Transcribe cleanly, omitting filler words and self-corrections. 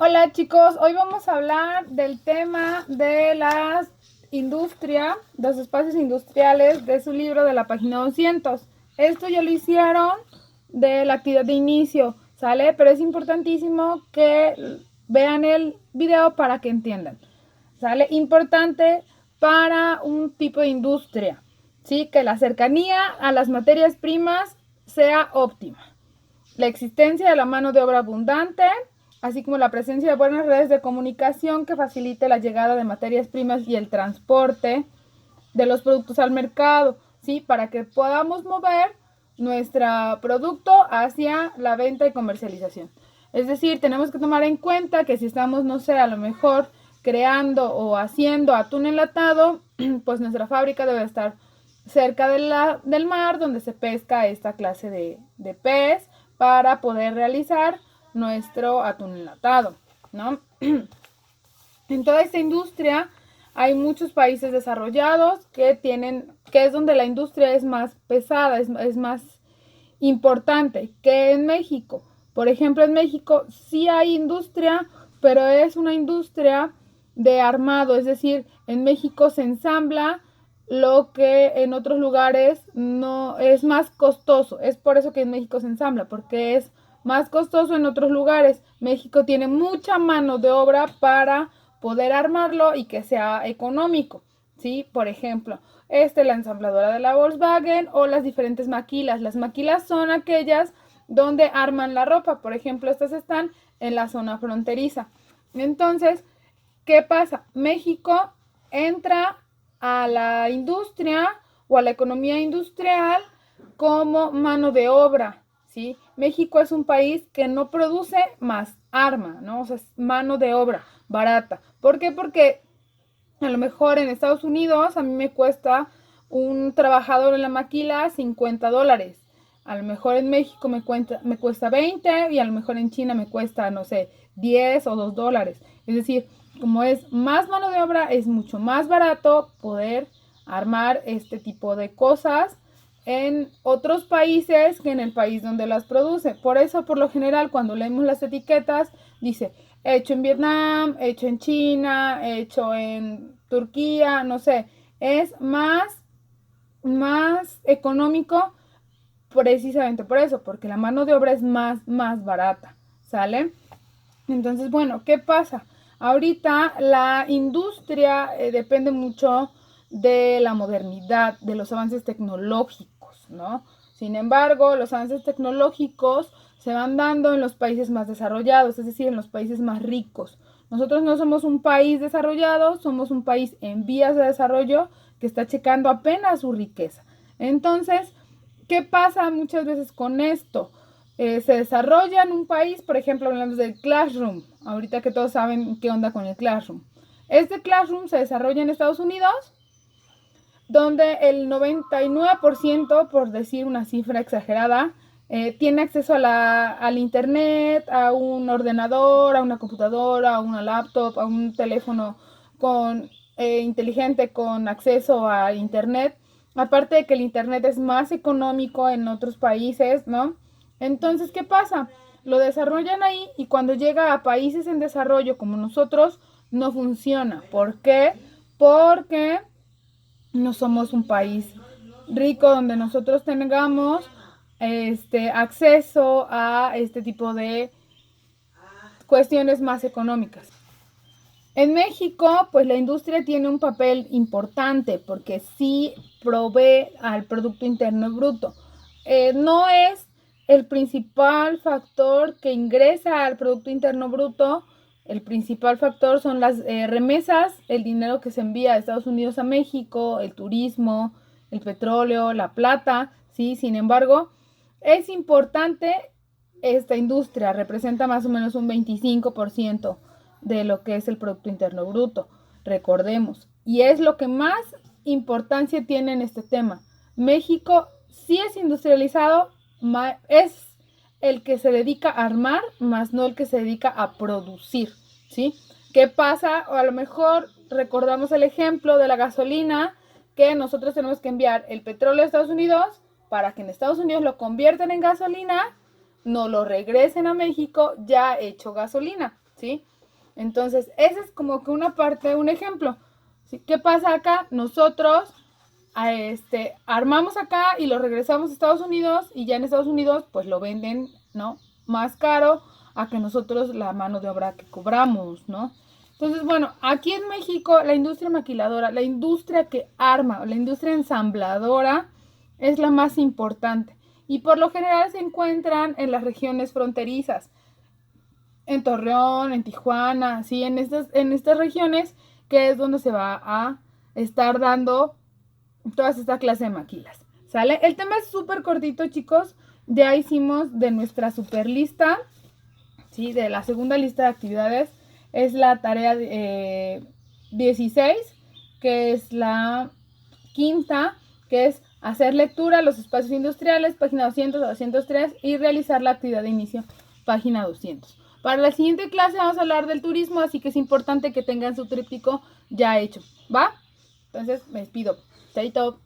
Hola chicos, hoy vamos a hablar del tema de la industria, de los espacios industriales de su libro de la página 200. Esto ya lo hicieron de la actividad de inicio, ¿sale? Pero es importantísimo que vean el video para que entiendan, ¿sale? Importante para un tipo de industria, ¿sí? Que la cercanía a las materias primas sea óptima. La existencia de la mano de obra abundante, así como la presencia de buenas redes de comunicación que facilite la llegada de materias primas y el transporte de los productos al mercado, ¿sí? Para que podamos mover nuestro producto hacia la venta y comercialización. Es decir, tenemos que tomar en cuenta que si estamos, no sé, a lo mejor creando o haciendo atún enlatado, pues nuestra fábrica debe estar cerca del mar donde se pesca esta clase de pez para poder realizar nuestro atún enlatado, ¿no? En toda esta industria hay muchos países desarrollados que es donde la industria es más pesada, es más importante que en México. Por ejemplo, en México sí hay industria, pero es una industria de armado, es decir, en México se ensambla lo que en otros lugares no es más costoso. Es por eso que en México se ensambla, porque es más costoso en otros lugares. México tiene mucha mano de obra para poder armarlo y que sea económico, ¿sí? Por ejemplo, la ensambladora de la Volkswagen o las diferentes maquilas. Las maquilas son aquellas donde arman la ropa. Por ejemplo, estas están en la zona fronteriza. Entonces, ¿qué pasa? México entra a la industria o a la economía industrial como mano de obra, ¿sí? México es un país que no produce más arma, ¿no? O sea, es mano de obra barata. ¿Por qué? Porque a lo mejor en Estados Unidos a mí me cuesta un trabajador en la maquila $50. A lo mejor en México me cuesta 20 y a lo mejor en China me cuesta, no sé, 10 o $2. Es decir, como es más mano de obra, es mucho más barato poder armar este tipo de cosas en otros países que en el país donde las produce. Por eso, por lo general, cuando leemos las etiquetas, dice hecho en Vietnam, hecho en China, hecho en Turquía, no sé. Es más económico precisamente por eso, porque la mano de obra es más barata, ¿sale? Entonces, bueno, ¿qué pasa? Ahorita la industria depende mucho de la modernidad, de los avances tecnológicos, ¿no? Sin embargo, los avances tecnológicos se van dando en los países más desarrollados, es decir, en los países más ricos. Nosotros no somos un país desarrollado, somos un país en vías de desarrollo que está checando apenas su riqueza. Entonces, ¿qué pasa muchas veces con esto? Se desarrolla en un país, por ejemplo, hablamos del Classroom, ahorita que todos saben qué onda con el Classroom. Este Classroom se desarrolla en Estados Unidos, donde el 99%, por decir una cifra exagerada, tiene acceso al internet, a un ordenador, a una computadora, a una laptop, a un teléfono inteligente con acceso a internet. Aparte de que el internet es más económico en otros países, ¿no? Entonces, ¿qué pasa? Lo desarrollan ahí y cuando llega a países en desarrollo como nosotros, no funciona. ¿Por qué? Porque no somos un país rico donde nosotros tengamos acceso a este tipo de cuestiones más económicas. En México, pues la industria tiene un papel importante porque sí provee al Producto Interno Bruto. No es el principal factor que ingresa al Producto Interno Bruto. El principal factor son las remesas, el dinero que se envía de Estados Unidos a México, el turismo, el petróleo, la plata, ¿sí? Sin embargo, es importante esta industria, representa más o menos un 25% de lo que es el Producto Interno Bruto, recordemos. Y es lo que más importancia tiene en este tema. México sí es industrializado, es el que se dedica a armar, más no el que se dedica a producir, ¿sí? ¿Qué pasa? O a lo mejor recordamos el ejemplo de la gasolina, que nosotros tenemos que enviar el petróleo a Estados Unidos para que en Estados Unidos lo conviertan en gasolina, no lo regresen a México ya hecho gasolina, ¿sí? Entonces, ese es como que una parte, un ejemplo. ¿Sí? ¿Qué pasa acá? Nosotros armamos acá y lo regresamos a Estados Unidos y ya en Estados Unidos pues lo venden, ¿no? Más caro a que nosotros la mano de obra que cobramos, ¿no? Entonces, bueno, aquí en México la industria maquiladora, la industria que arma, la industria ensambladora es la más importante y por lo general se encuentran en las regiones fronterizas, en Torreón, en Tijuana, ¿sí? En estas regiones que es donde se va a estar dando toda esta clase de maquilas, ¿sale? El tema es súper cortito, chicos. Ya hicimos de nuestra super lista, ¿sí? De la segunda lista de actividades. Es la tarea 16, que es la quinta, que es hacer lectura a los espacios industriales, página 200 a 203, y realizar la actividad de inicio, página 200. Para la siguiente clase vamos a hablar del turismo, así que es importante que tengan su tríptico ya hecho, ¿va? Entonces me despido. Chaito.